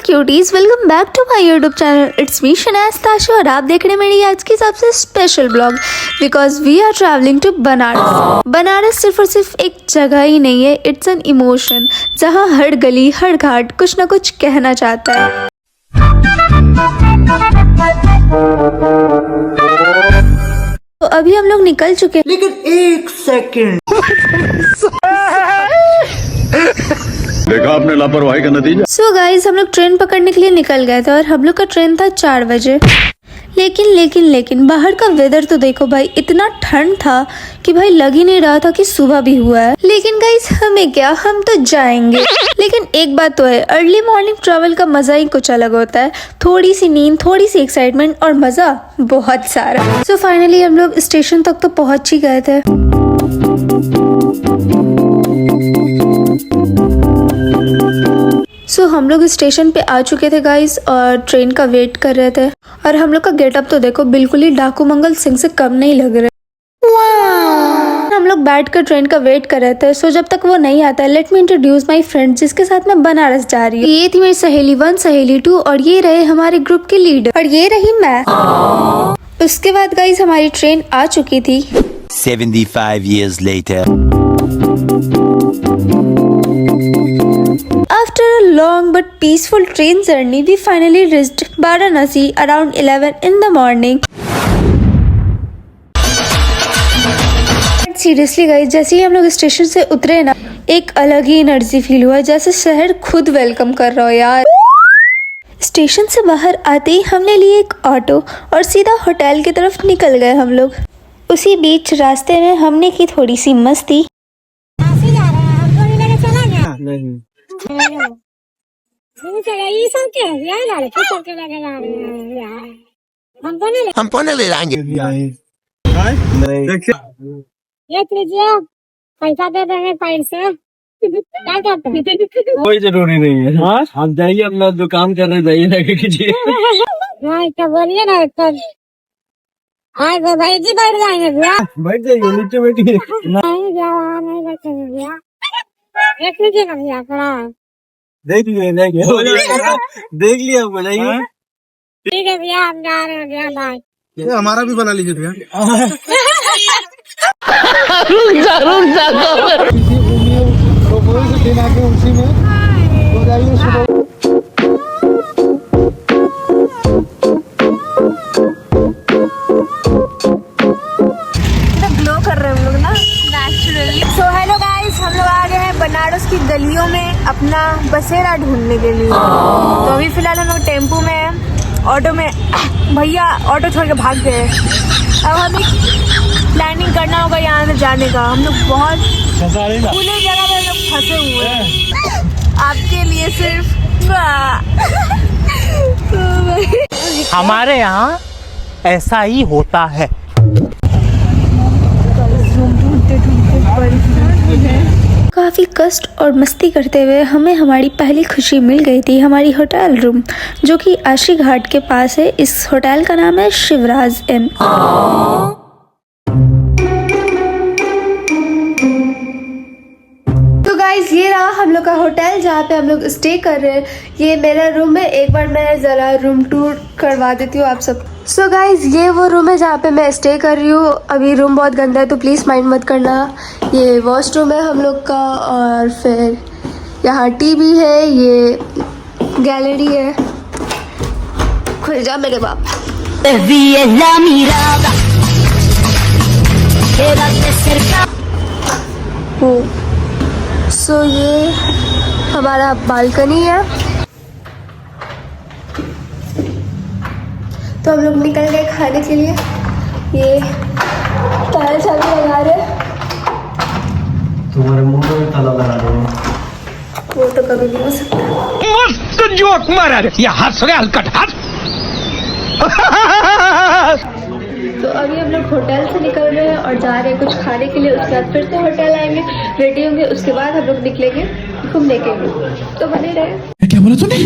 Cuties, welcome back to my YouTube channel. It's me Shanaz Tasha और आप देख रहे हैं मेरी आज की सबसे special vlog because we are travelling to Banaras. Banaras सिर्फ और सिर्फ एक जगह ही नहीं है, इट्स एन इमोशन जहाँ हर गली हर घाट कुछ ना कुछ कहना चाहता है। तो अभी हम लोग निकल चुके हैं, लेकिन एक सेकंड देखा आपने लापरवाही का नतीजा। सो गाइज हम लोग ट्रेन पकड़ने के लिए निकल गए थे और हम लोग का ट्रेन था 4 बजे। लेकिन बाहर का वेदर तो देखो भाई, इतना ठंड था कि भाई लग ही नहीं रहा था कि सुबह भी हुआ है। लेकिन गाइज हमें क्या, हम तो जाएंगे। लेकिन एक बात तो है, अर्ली मॉर्निंग ट्रैवल का मजा ही कुछ अलग होता है। थोड़ी सी नींद, थोड़ी सी एक्साइटमेंट और मजा बहुत सारा। सो फाइनली हम लोग स्टेशन तक तो पहुंच ही गए थे। सो हम लोग स्टेशन पे आ चुके थे गाइस और ट्रेन का वेट कर रहे थे। और हम लोग का गेटअप तो देखो, बिल्कुल ही डाकू मंगल सिंह से कम नहीं लग रहे। हम लोग बैठ कर ट्रेन का वेट कर रहे थे। सो जब तक वो नहीं आता, let me introduce my friend जिसके साथ मैं बनारस जा रही हूँ। ये थी मेरी सहेली 1, सहेली 2 और ये रहे हमारे ग्रुप के लीडर और ये रही मैं। उसके बाद गाइस हमारी ट्रेन आ चुकी थी। 75 years later. After a long but peaceful train journey, we finally reached Varanasi around 11 in the morning. Seriously guys, जैसे ही हम लोग स्टेशन से उतरे ना, एक अलग ही एनर्जी फील हुआ, जैसे शहर खुद वेलकम कर रहा हो यार। स्टेशन से बाहर आते ही हमने लिए एक ऑटो और सीधा होटल की तरफ निकल गए हम लोग। उसी बीच रास्ते में हमने की थोड़ी सी मस्ती। हमको नहीं ले जाएंगे। ये लीजिए, पैसा दे देंगे पैसे। क्या कहते हैं? कोई जरूरी नहीं है। हाँ, आप जाइए अपना दुकान करने जाइए, लगे कीजिए। हाँ, क्या बोलिए ना तब। हाँ तो भाई जी बैठ जाएंगे भैया। बैठ जाइए, नीचे बैठिए। नहीं जाओ, नहीं बैठेंगे भैया। देख लीजिए ना भैया थोड़ा। देख लिया देख लिया, बनाइए। ठीक है भैया, हम जा रहे हैं भैया, बाय। हमारा भी बना लीजिए भैया। उसी में तो जाइए सुबह। ग्लो कर रहे हैं हम लोग ना नेचुरली। सो हेलो गाइस, हम लोग आ गए हैं बनारस की गलियों में अपना बसेरा ढूंढने के लिए। तो अभी फिलहाल हम लोग टेम्पो में हैं, ऑटो में। भैया ऑटो छोड़ के भाग गए। अब हमें प्लानिंग करना होगा यहाँ से जाने का। हम लोग बहुत खुले जगह में लोग फंसे हुए हैं, आपके लिए सिर्फ। हमारे यहाँ ऐसा ही होता है। काफ़ी कष्ट और मस्ती करते हुए हमें हमारी पहली खुशी मिल गई थी, हमारी होटल रूम, जो कि आशी घाट के पास है। इस होटल का नाम है शिवराज इन। तो गाइज ये रहा हम लोग का होटल जहाँ पे हम लोग स्टे कर रहे हैं। ये मेरा रूम है, एक बार मैं ज़रा रूम टूर करवा देती हूँ आप सब। सो गाइज ये वो रूम है जहाँ पे मैं स्टे कर रही हूँ। अभी रूम बहुत गंदा है तो प्लीज़ माइंड मत करना। ये वॉशरूम है हम लोग का और फिर यहाँ टीवी है, ये गैलरी है। खुल जा मेरे बाप। सो ये हमारा बालकनी है। तो हम लोग निकल गए खाने के लिए। ये ताला चाबी लगा रहे। तुम्हारे मुंह में ताला लगा रहे हैं। वो तो कभी नहीं हो सकता। मस्त जोक मारा रे, ये हंस रहे हलकट हंस। तो अभी हम लोग होटल से निकल रहे हैं और जा रहे हैं कुछ खाने के लिए। उसके बाद फिर से होटल आएंगे, रेडी होंगे, उसके बाद हम लोग निकलेंगे घूमने के लिए। तो बने रहे। क्या बोला तूने?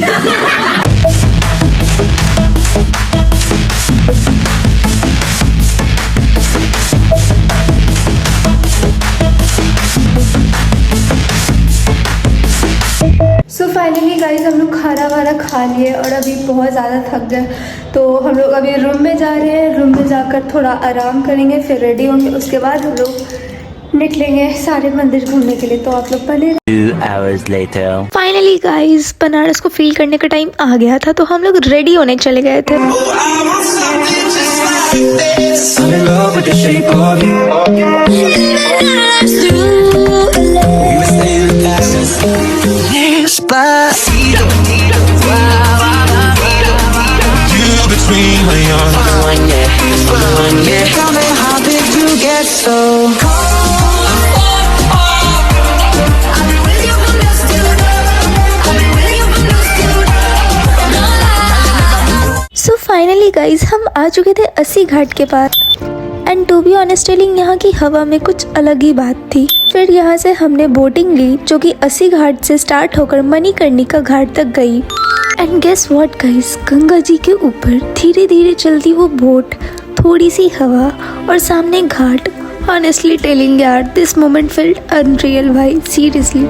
सो फाइनली गाइज हम लोग खाना वाना खा लिए और अभी बहुत ज़्यादा थक गए, तो हम लोग अभी रूम में जा रहे हैं। रूम में जाकर थोड़ा आराम करेंगे, फिर रेडी होंगे, उसके बाद हम लोग निकलेंगे सारे मंदिर घूमने के लिए। तो आप लोग बने। 2 hours later. Finally guys Banaras को फील करने का टाइम आ गया था, तो हम लोग रेडी होने चले गए थे। सो फाइनली गाइज हम आ चुके थे अस्सी घाट के पास। And to be honest telling, यहाँ की हवा में कुछ अलग ही बात थी। फिर यहाँ से हमने बोटिंग ली, जो कि अस्सी घाट से स्टार्ट होकर मणिकर्णिका घाट तक गई। And guess what guys, Ganga ji के ऊपर धीरे धीरे चलती वो बोट, थोड़ी सी हवा और सामने घाट। ऑनेस्टली टेलिंग यार, दिस मोमेंट फेल्ट अनरियल भाई, सीरियसली।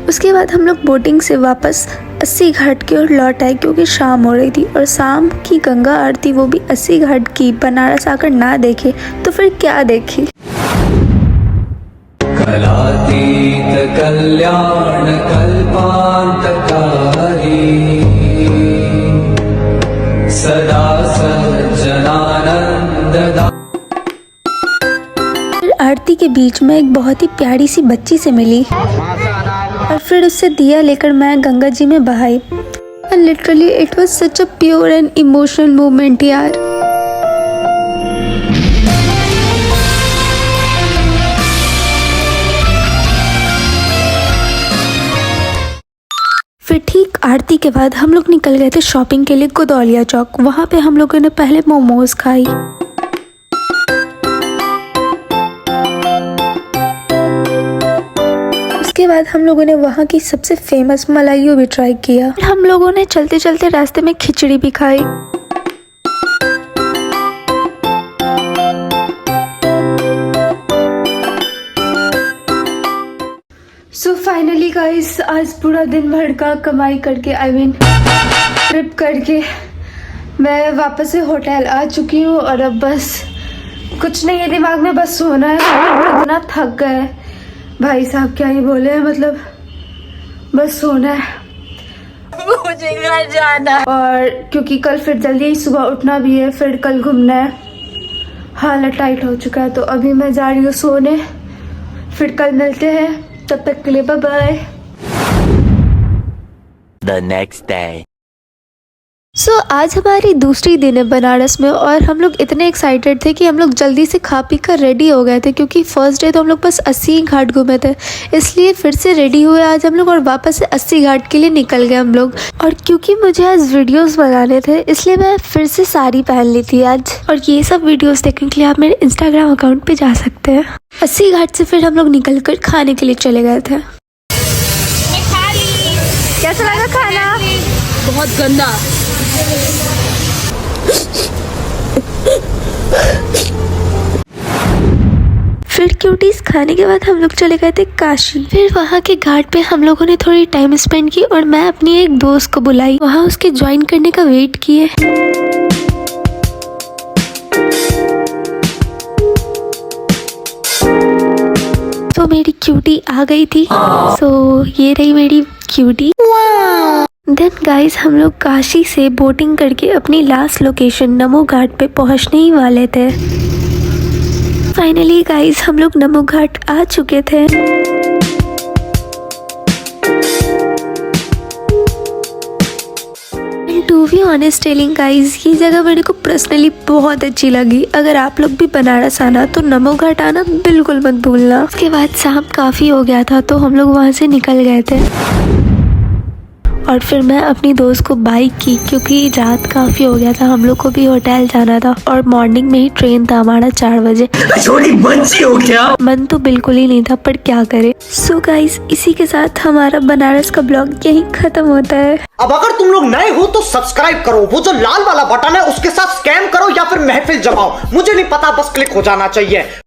उसके बाद हम लोग बोटिंग से वापस अस्सी घाट की ओर लौट आए, क्योंकि शाम हो रही थी और शाम की गंगा आरती, वो भी अस्सी घाट की, बनारस आकर ना देखे तो फिर क्या देखे। कलातीत कल्याण कल्पांतकारी सदा सज्जनानंद। फिर आरती के बीच में एक बहुत ही प्यारी सी बच्ची से मिली और फिर उससे दिया लेकर मैं गंगा जी में बहाई। And literally it was such a pure and emotional moment यार। फिर ठीक आरती के बाद हम लोग निकल गए थे शॉपिंग के लिए गोदौलिया चौक। वहाँ पे हम लोगों ने पहले मोमोज खाई, उसके बाद हम लोगों ने वहाँ की सबसे फेमस मलाइयो भी ट्राई किया। हम लोगों ने चलते चलते रास्ते में खिचड़ी भी खाई। सो फाइनली गाइस, आज पूरा दिन भर का कमाई करके, आई मीन ट्रिप करके मैं वापस से होटल आ चुकी हूँ। और अब बस कुछ नहीं है दिमाग में, बस सोना है। इतना थक गए भाई साहब, क्या ही बोले, मतलब बस सोना है, मुझे घर जाना। और क्योंकि कल फिर जल्दी ही सुबह उठना भी है, फिर कल घूमना है। हालत टाइट हो चुका है, तो अभी मैं जा रही हूँ सोने। फिर कल मिलते हैं, तब तक के लिए bye bye. The next day. So आज हमारी दूसरी दिन है बनारस में, और हम लोग इतने एक्साइटेड थे कि हम लोग जल्दी से खा पी कर रेडी हो गए थे, क्योंकि फर्स्ट डे तो हम लोग बस अस्सी घाट घूमे थे, इसलिए फिर से रेडी हुए आज हम लोग और वापस से अस्सी घाट के लिए निकल गए हम लोग। और क्योंकि मुझे आज वीडियोस बनाने थे, इसलिए मैं फिर से साड़ी पहन ली थी आज। और ये सब वीडियोस देखने के लिए आप मेरे इंस्टाग्राम अकाउंट पे जा सकते हैं। अस्सी घाट से फिर हम लोग निकल कर खाने के लिए चले गए थे। कैसा लगा खाना? बहुत गंदा। फिर क्यूटीज खाने के बाद हम लोग चले गए थे काशी। फिर वहाँ के घाट पे हम लोगों ने थोड़ी टाइम स्पेंड की और मैं अपनी एक दोस्त को बुलाई, वहाँ उसके ज्वाइन करने का वेट किए। तो मेरी क्यूटी आ गई थी। सो ये रही मेरी क्यूटी। देन गाइस, हम लोग काशी से बोटिंग करके अपनी लास्ट लोकेशन नमो घाट पे पहुंचने ही वाले थे। फाइनली गाइस, हम लोग नमो घाट आ चुके थे। To be honest telling guys, ये जगह मेरे को पर्सनली बहुत अच्छी लगी। अगर आप लोग भी बनारस आना तो नमो घाट आना बिल्कुल मत भूलना। उसके बाद शाम काफ़ी हो गया था, तो हम लोग वहाँ से निकल गए थे। और फिर मैं अपनी दोस्त को बाइक की, क्योंकि रात काफ़ी हो गया था, हम लोग को भी होटल जाना था और मॉर्निंग में ही ट्रेन था हमारा 4 बजे। हो क्या? मन तो बिल्कुल ही नहीं था, पर क्या करे। सो गाइस, इसी के साथ हमारा बनारस का ब्लॉग यहीं खत्म होता है। अब अगर तुम लोग नए हो तो सब्सक्राइब करो, वो जो लाल वाला बटन है उसके साथ स्कैम करो या फिर महफिल जमाओ, मुझे नहीं पता, बस क्लिक हो जाना चाहिए।